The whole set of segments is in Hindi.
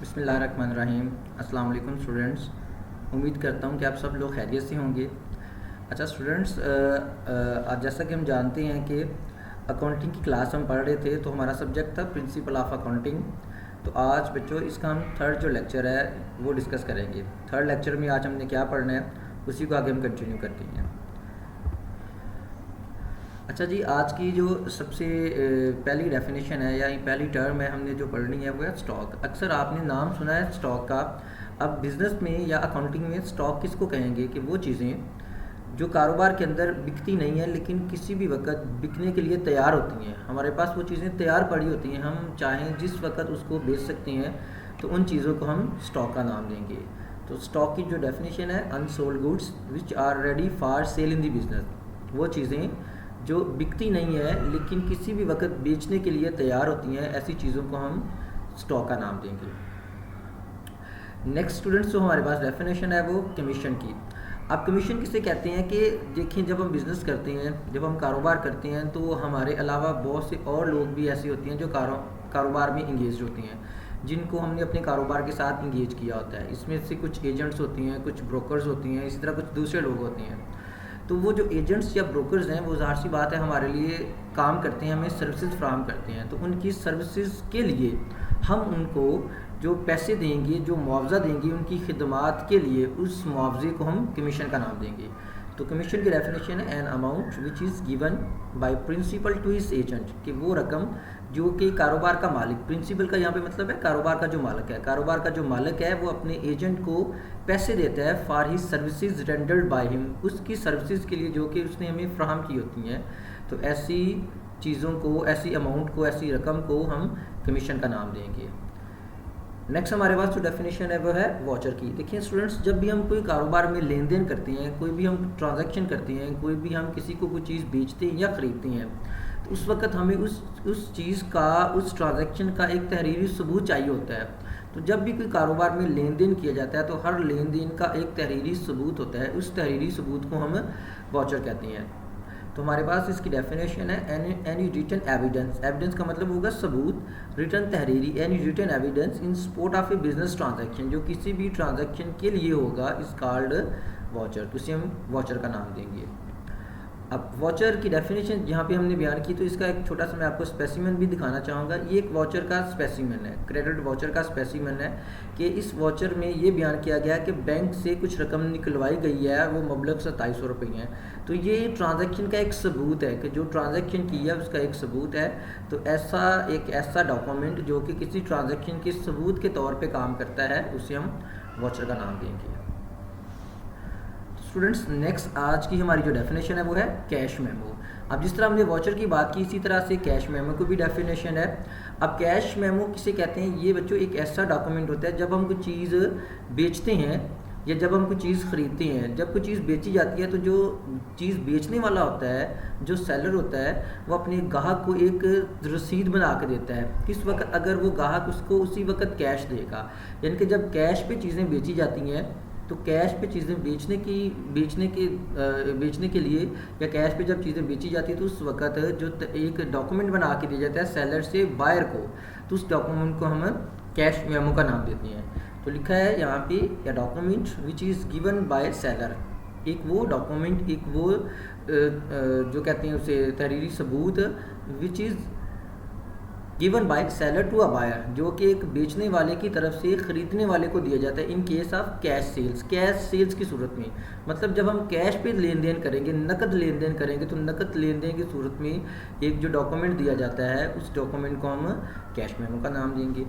बिस्मिल्लाहिर्रहमानिर्रहीम। अस्सलाम वालेकुम स्टूडेंट्स। उम्मीद करता हूँ कि आप सब लोग खैरियत से होंगे। अच्छा स्टूडेंट्स, आज जैसा कि हम जानते हैं कि अकाउंटिंग की क्लास हम पढ़ रहे थे तो हमारा सब्जेक्ट था प्रिंसिपल ऑफ अकाउंटिंग। तो आज बच्चों इसका हम थर्ड जो लेक्चर है वो डिस्कस करेंगे। थर्ड लेक्चर में आज हमने क्या पढ़ना है उसी को आगे हम कंटिन्यू करते हैं। अच्छा जी, आज की जो सबसे पहली डेफिनेशन है या पहली टर्म है हमने जो पढ़नी है वो है स्टॉक। अक्सर आपने नाम सुना है स्टॉक का। अब बिज़नेस में या अकाउंटिंग में स्टॉक किसको कहेंगे कि वो चीज़ें जो कारोबार के अंदर बिकती नहीं है लेकिन किसी भी वक्त बिकने के लिए तैयार होती हैं। हमारे पास वो चीज़ें तैयार पड़ी होती हैं, हम चाहें जिस वक्त उसको बेच सकते हैं, तो उन चीज़ों को हम स्टॉक का नाम देंगे। तो स्टॉक की जो डेफिनेशन है, unsold goods which are ready for sale in the business. वो चीज़ें जो बिकती नहीं है लेकिन किसी भी वक्त बेचने के लिए तैयार होती हैं, ऐसी चीज़ों को हम स्टॉक का नाम देंगे। नेक्स्ट स्टूडेंट्स, जो हमारे पास डेफिनेशन है वो कमीशन की। अब कमीशन किसे कहते हैं कि देखिए, जब हम बिज़नेस करते हैं, जब हम कारोबार करते हैं, तो हमारे अलावा बहुत से और लोग भी ऐसे होते हैं जो कारोबार में इंगेज होते हैं, जिनको हमने अपने कारोबार के साथ इंगेज किया होता है। इसमें से कुछ एजेंट्स होती हैं, कुछ ब्रोकर्स होती हैं, इसी तरह कुछ दूसरे लोग होते हैं। तो वो जो एजेंट्स या ब्रोकर्स हैं वो ज़ाहिर सी बात है हमारे लिए काम करते हैं, हमें सर्विसेज फ्राहम करते हैं। तो उनकी सर्विसेज के लिए हम उनको जो पैसे देंगे, जो मुआवजा देंगे उनकी खिदमात के लिए, उस मुआवजे को हम कमीशन का नाम देंगे। तो कमीशन की डेफिनेशन है an amount which is given by principal to his agent, कि वो रकम जो कि कारोबार का मालिक, प्रिंसिपल का यहाँ पे मतलब है कारोबार का जो मालिक है, कारोबार का जो मालिक है वो अपने एजेंट को पैसे देता है for his services rendered by him, उसकी सर्विसेज के लिए जो कि उसने हमें फ्राहम की होती हैं। तो ऐसी चीज़ों को, ऐसी अमाउंट को, ऐसी रकम को हम कमीशन का नाम देंगे। नेक्स्ट हमारे पास जो डेफिनेशन है वो है वॉचर की। देखिए स्टूडेंट्स, जब भी हम कोई कारोबार में लेन देन करते हैं, कोई भी हम ट्रांजैक्शन करते हैं, कोई भी हम किसी को कोई चीज़ बेचते हैं या ख़रीदते हैं, तो उस वक्त हमें उस चीज़ का, उस ट्रांजैक्शन का एक तहरीरी सबूत चाहिए होता है। तो जब भी कोई कारोबार में लेन देन किया जाता है तो हर लेन देन का एक तहरीरी सबूत होता है, उस तहरीरी सबूत को हम वॉचर कहते हैं। तो हमारे पास इसकी डेफिनेशन है एनी रिटन एविडेंस। एविडेंस का मतलब होगा सबूत, रिटन तहरीरी, any written evidence in support of a business transaction, जो किसी भी ट्रांजैक्शन के लिए होगा, इस कॉल्ड वॉचर। तो इसे हम वॉचर का नाम देंगे। अब वॉचर की डेफिनेशन यहाँ पे हमने बयान की, तो इसका एक छोटा सा मैं आपको स्पेसिमेन भी दिखाना चाहूँगा। ये एक वॉचर का स्पेसिमेन है, क्रेडिट वॉचर का स्पेसिमेन है, कि इस वॉचर में ये बयान किया गया है कि बैंक से कुछ रकम निकलवाई गई है, वो मबलग 2700 रुपये हैं। तो ये ट्रांजैक्शन का एक सबूत है कि जो ट्रांजैक्शन की है उसका एक सबूत है। तो ऐसा डॉक्यूमेंट जो कि किसी ट्रांजैक्शन के सबूत के तौर पर काम करता है, उसे हम वॉचर का नाम देंगे। स्टूडेंट्स, नेक्स्ट आज की हमारी जो डेफिनेशन है वो है कैश मेमो। अब जिस तरह हमने वॉचर की बात की, इसी तरह से कैश मेमो को भी डेफिनेशन है। अब कैश मेमो किसे कहते हैं? ये बच्चों एक ऐसा डॉक्यूमेंट होता है जब हम कोई चीज़ बेचते हैं या जब हम कोई चीज़ ख़रीदते हैं। जब कोई चीज़ बेची जाती है तो जो चीज़ बेचने वाला होता है, जो सेलर होता है, वो अपने ग्राहक को एक रसीद बना के देता है। किस वक्त? अगर वो ग्राहक उसको उसी वक्त कैश देगा, यानी कि जब कैश पे चीज़ें बेची जाती हैं, तो कैश पे चीज़ें बेचने के लिए या कैश पे जब चीज़ें बेची जाती है तो उस वक्त जो एक डॉक्यूमेंट बना के दिया जाता है सेलर से बायर को, तो उस डॉक्यूमेंट को हम कैश मेमो का नाम देते हैं। तो लिखा है यहाँ पे, या document which is given by seller. एक वो डॉक्यूमेंट, एक वो जो कहते हैं उसे तहरीरी सबूत, which is given by seller to a buyer, जो कि एक बेचने वाले की तरफ से खरीदने वाले को दिया जाता है in case of cash sales. Cash sales की सूरत में, मतलब जब हम कैश पे लेन देन करेंगे, नकद लेन देन करेंगे, तो नकद लेन देन की सूरत में एक जो डॉक्यूमेंट दिया जाता है, उस डॉक्यूमेंट को हम कैश मेमो का नाम देंगे।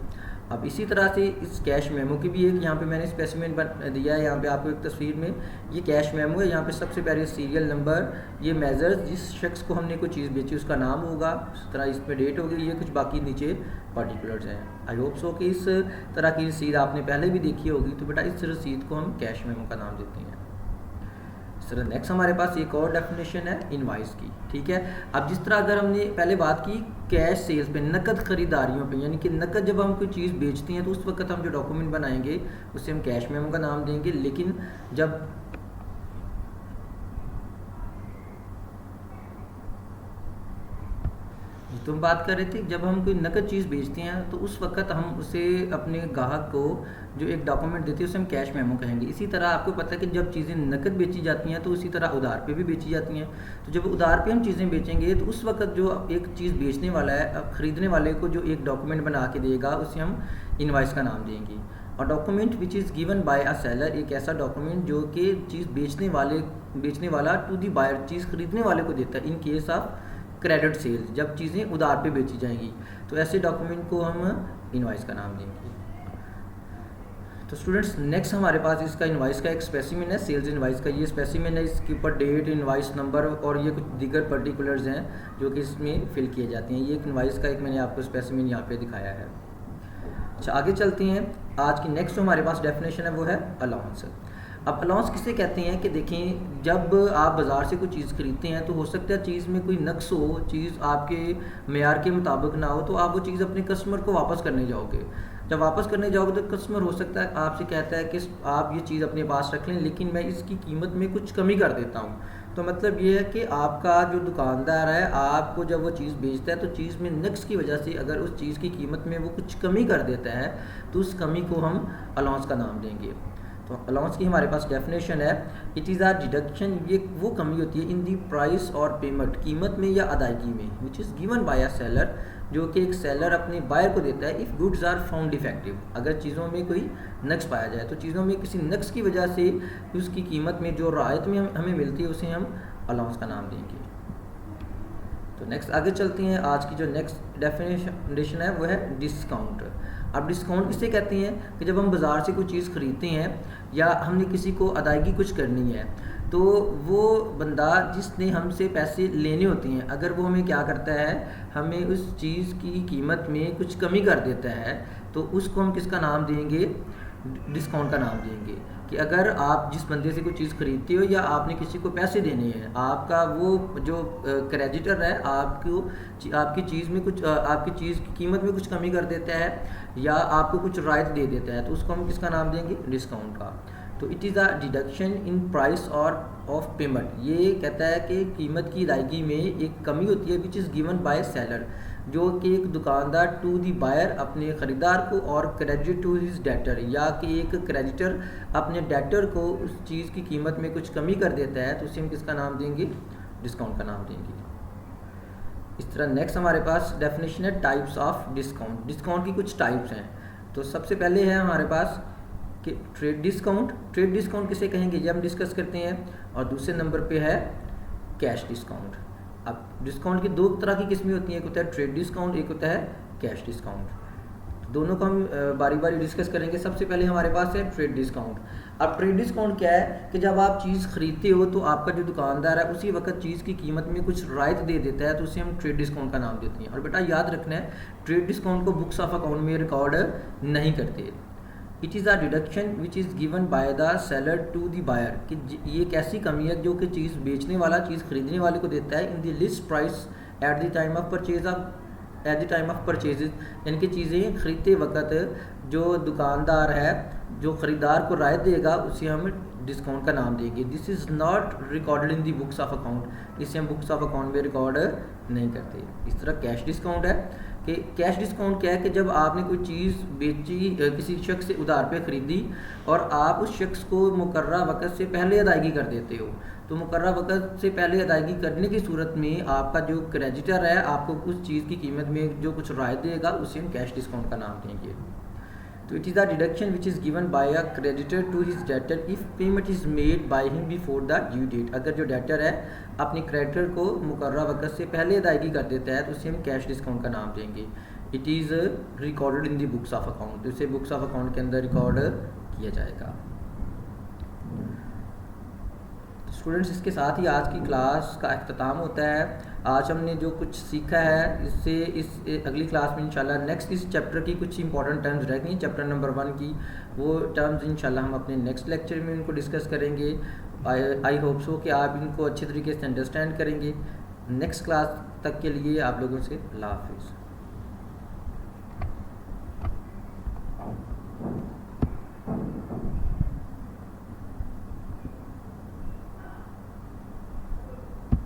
अब इसी तरह से इस कैश मेमो की भी एक यहाँ पे मैंने स्पेसिमेन दिया है, यहाँ पे आपको एक तस्वीर में। ये कैश मेमो है, यहाँ पे सबसे पहले सीरियल नंबर, ये मेजर्स, जिस शख्स को हमने कोई चीज़ बेची उसका नाम होगा, उस तरह इसमें डेट होगी, ये कुछ बाकी नीचे पर्टिकुलर्स हैं। आई होप सो कि इस तरह की रसीद आपने पहले भी देखी होगी। तो बेटा इस रसीद को हम कैश मेमो का नाम देते हैं। सर नेक्स्ट हमारे पास एक और डेफिनेशन है इनवाइस की। ठीक है, अब जिस तरह अगर हमने पहले बात की कैश सेल्स पे, नकद खरीदारियों पे, यानी कि नकद जब हम कोई चीज़ बेचते हैं तो उस वक्त हम जो डॉक्यूमेंट बनाएंगे उसे हम कैश मेमो का नाम देंगे। लेकिन तो हम बात कर रहे थे जब हम कोई नकद चीज़ बेचते हैं तो उस वक्त हम उसे अपने ग्राहक को जो एक डॉक्यूमेंट देते हैं उसे हम कैश मेमो कहेंगे। इसी तरह आपको पता है कि जब चीज़ें नकद बेची जाती हैं तो उसी तरह उधार पे भी बेची जाती हैं। तो जब उधार पे हम चीज़ें बेचेंगे तो उस वक्त जो एक चीज़ बेचने वाला है ख़रीदने वाले को जो एक डॉक्यूमेंट बना के देगा उसे हम इनवॉइस का नाम देंगे। और document which is given by a seller, एक ऐसा डॉक्यूमेंट जो कि चीज़ बेचने वाला टू दी बायर, चीज़ खरीदने वाले को देता है in case of credit sales, जब चीज़ें उधार पे बेची जाएंगी तो ऐसे डॉक्यूमेंट को हम इनवॉइस का नाम देंगे। तो स्टूडेंट्स नेक्स्ट हमारे पास इसका इनवॉइस का एक स्पेसिमेन है, सेल्स इनवॉइस का। ये स्पेसिमेन है, इसके ऊपर डेट, इनवॉइस नंबर और ये कुछ दीगर पर्टिकुलर्स हैं जो कि इसमें फिल किए जाते हैं। ये एक इनवॉइस का एक मैंने आपको स्पेसिमेन यहाँ पे दिखाया है। अच्छा आगे चलते हैं। आज की नेक्स्ट जो हमारे पास डेफिनेशन है वो है अलाउंस। अब अलाउंस किसे कहते हैं कि देखें, जब आप बाज़ार से कोई चीज़ खरीदते हैं तो हो सकता है चीज़ में कोई नक्स हो, चीज़ आपके मेयार के मुताबिक ना हो, तो आप वो चीज़ अपने कस्टमर को वापस करने जाओगे। जब वापस करने जाओगे तो कस्टमर हो सकता है आपसे कहता है कि आप ये चीज़ अपने पास रख लें लेकिन मैं इसकी कीमत में कुछ कमी कर देता हूँ। तो मतलब ये है कि आपका जो दुकानदार है आपको जब वो चीज़ बेचता है तो चीज़ में नक्स की वजह से अगर उस चीज़ की कीमत में वो कुछ कमी कर देता है तो उस कमी को हम अलाउंस का नाम देंगे। तो अलाउंस की हमारे पास डेफिनेशन है, इट इज़ अ डिडक्शन, ये वो कमी होती है इन दी प्राइस और पेमेंट, कीमत में या अदायगी में, which is given by a seller, जो कि एक सेलर अपने बायर को देता है, if goods are found defective, अगर चीज़ों में कोई नक्स पाया जाए। तो चीज़ों में किसी नक्स की वजह से उसकी कीमत में जो रायत में हमें मिलती है उसे हम अलाउंस का नाम देंगे। तो नेक्स्ट आगे चलते हैं। आज की जो नेक्स्ट डेफिनेशन है वो है डिस्काउंट। अब डिस्काउंट किसे कहते हैं कि जब हम बाज़ार से कोई चीज़ ख़रीदते हैं या हमने किसी को अदायगी कुछ करनी है तो वो बंदा जिसने हमसे पैसे लेने होते हैं अगर वो हमें क्या करता है, हमें उस चीज़ की कीमत में कुछ कमी कर देता है तो उसको हम किसका नाम देंगे, डिस्काउंट का नाम देंगे। कि अगर आप जिस बंदे से कोई चीज़ खरीदते हो या आपने किसी को पैसे देने हैं, आपका वो जो क्रेडिटर है आपकी चीज़ में कुछ आपकी चीज़ की कीमत में कुछ कमी कर देता है या आपको कुछ रायत दे देता है तो उसको हम किसका नाम देंगे, डिस्काउंट का। तो it is a deduction in price और ऑफ पेमेंट, ये कहता है कि कीमत की अदायगी में एक कमी होती है विच इज़ गिवन बाय सेलर, जो कि एक दुकानदार टू दी बायर अपने ख़रीदार को, और क्रेडिट टू हिज डेटर, या कि एक क्रेडिटर अपने डेटर को उस चीज़ की कीमत में कुछ कमी कर देता है तो उसे हम किसका नाम देंगे, डिस्काउंट का नाम देंगे। इस तरह नेक्स्ट हमारे पास डेफिनेशन है टाइप्स ऑफ डिस्काउंट। डिस्काउंट की कुछ टाइप्स हैं। तो सबसे पहले है हमारे पास कि ट्रेड डिस्काउंट। ट्रेड डिस्काउंट किसे कहेंगे ये हम डिस्कस करते हैं। और दूसरे नंबर पे है कैश डिस्काउंट। अब डिस्काउंट की दो तरह की किस्में होती हैं, एक होता है ट्रेड डिस्काउंट, एक होता है कैश डिस्काउंट। दोनों को हम बारी बारी डिस्कस करेंगे। सबसे पहले हमारे पास है ट्रेड डिस्काउंट। अब ट्रेड डिस्काउंट क्या है कि जब आप चीज़ खरीदते हो तो आपका जो दुकानदार है उसी वक्त चीज़ की कीमत में कुछ रायत दे देता है तो उसे हम ट्रेड डिस्काउंट का नाम देते हैं। और बेटा याद रखना है, ट्रेड डिस्काउंट को बुक्स ऑफ अकाउंट में रिकॉर्ड नहीं करते। It is a deduction which is given by the seller to the buyer, कि ये एक ऐसी कमी है जो कि चीज़ बेचने वाला चीज़ खरीदने वाले को देता है in the list price at the time of purchases, यानी कि चीज़ें खरीदते वक्त जो दुकानदार है जो ख़रीदार को रायत देगा उसे हम डिस्काउंट का नाम देंगे। This is not recorded in the books of account, इसे हम बुक्स ऑफ अकाउंट में रिकॉर्ड नहीं करते। इस तरह कैश डिस्काउंट है कि कैश डिस्काउंट क्या है कि जब आपने कोई चीज़ बेची, किसी शख्स से उधार पे ख़रीदी और आप उस शख्स को मुकर्रा वक़्त से पहले अदायगी कर देते हो, तो मुकर्रा वक़्त से पहले अदायगी करने की सूरत में आपका जो क्रेडिटर है आपको उस चीज़ की कीमत में जो कुछ रायत देगा उसे हम कैश डिस्काउंट का नाम देंगे। तो it is the deduction which is given by a creditor to his debtor if payment is made by him before the due date, अगर जो डेटर है अपने क्रेडिटर को मुकर्रा वक़्त से पहले अदायगी कर देता है तो उसे हम कैश डिस्काउंट का नाम देंगे। It is recorded in the books of account, तो इसे बुक्स ऑफ अकाउंट के अंदर रिकॉर्ड किया जाएगा। स्टूडेंट्स, इसके साथ ही आज की क्लास का अख्ताम होता है। आज हमने जो कुछ सीखा है इससे इस अगली क्लास में इंशाल्लाह नेक्स्ट इस चैप्टर की कुछ इंपॉर्टेंट टर्म्स रह गई, चैप्टर नंबर 1 की, वो टर्म्स इंशाल्लाह हम अपने नेक्स्ट लेक्चर में उनको डिस्कस करेंगे। आई होप सो कि आप इनको अच्छे तरीके से अंडरस्टैंड करेंगे। नेक्स्ट क्लास तक के लिए आप लोगों से अल्लाह हाफिज़।